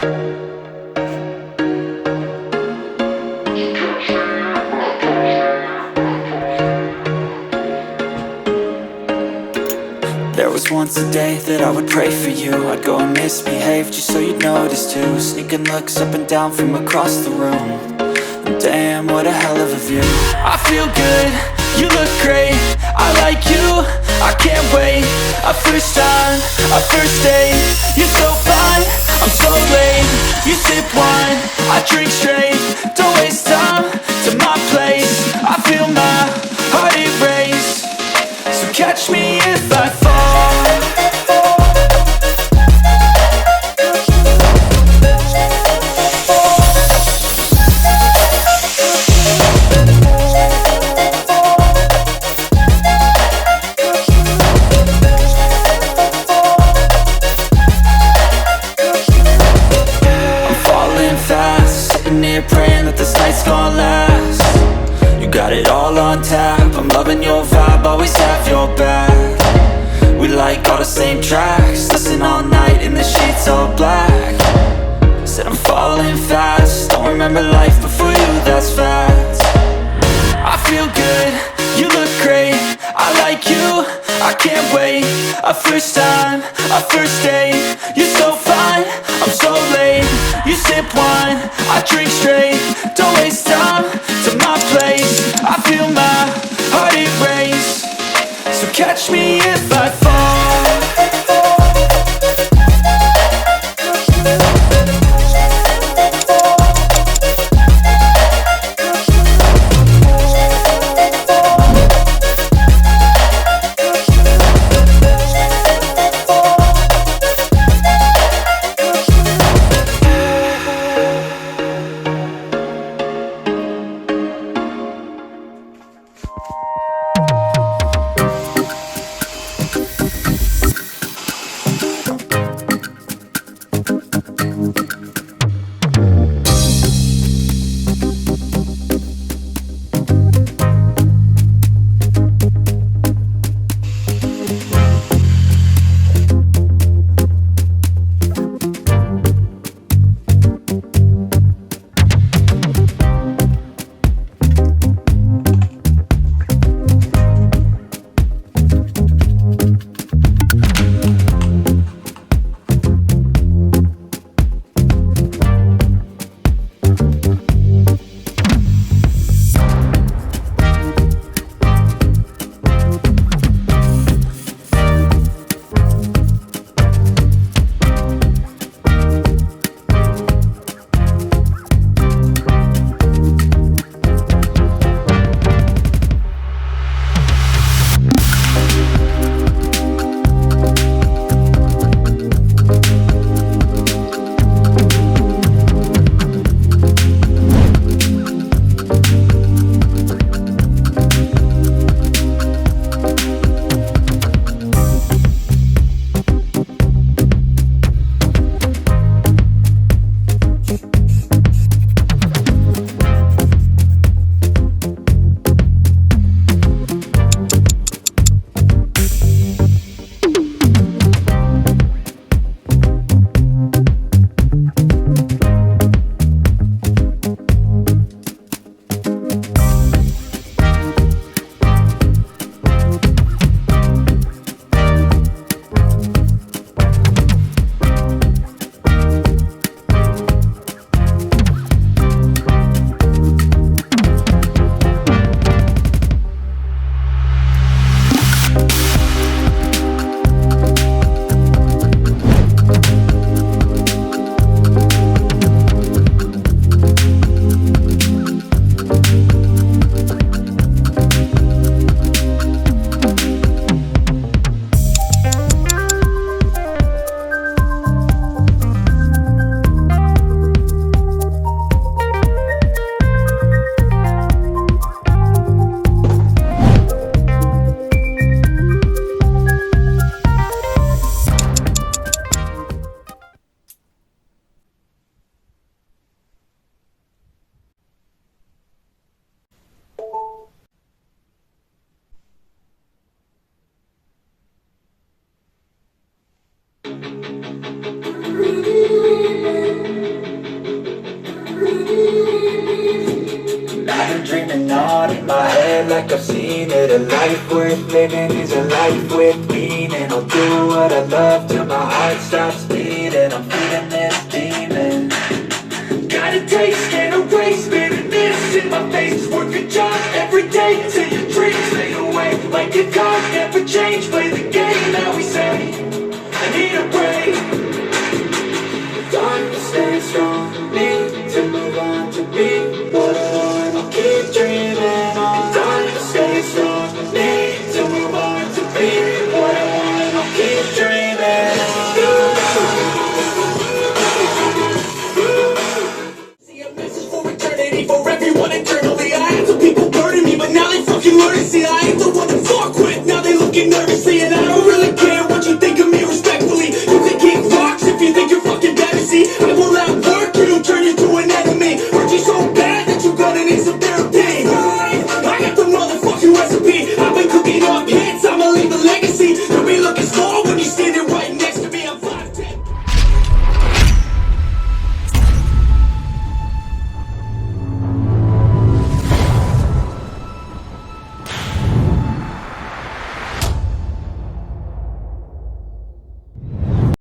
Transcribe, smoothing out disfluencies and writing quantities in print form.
There was once a day that I would pray for you. I'd go and misbehave just so you'd notice too. Sneaking looks up and down from across the room. And damn, what a hell of a view. I feel good, you look great, I like you, I can't wait. A first time, a first date. You're so fine, I'm so late. You sip wine, I drink straight. Don't waste time to my place. I feel my heart erase. So catch me if I fall. I'm falling fast, sitting here praying that this night's gonna last. You got it all on tap, I'm loving your vibe, always have your back. We like all the same tracks, listen all night in the sheets all black. Said I'm falling fast, don't remember life before you, that's fact. I feel good, you look great, I like you, I can't wait. A first time, a first date. You're so fine, I'm so late. You sip wine, I drink straight. Don't waste time to my place. I feel my heart erase. So catch me if I fall. it like I've seen it. A life worth living is a life with meaning. I'll do what I love till my heart stops beating. I'm feeding this demon. Got a taste, can't erase bitterness in my face. Work a job every day till your dreams fade away. Like your cards never change, play the game that we say. I need a break.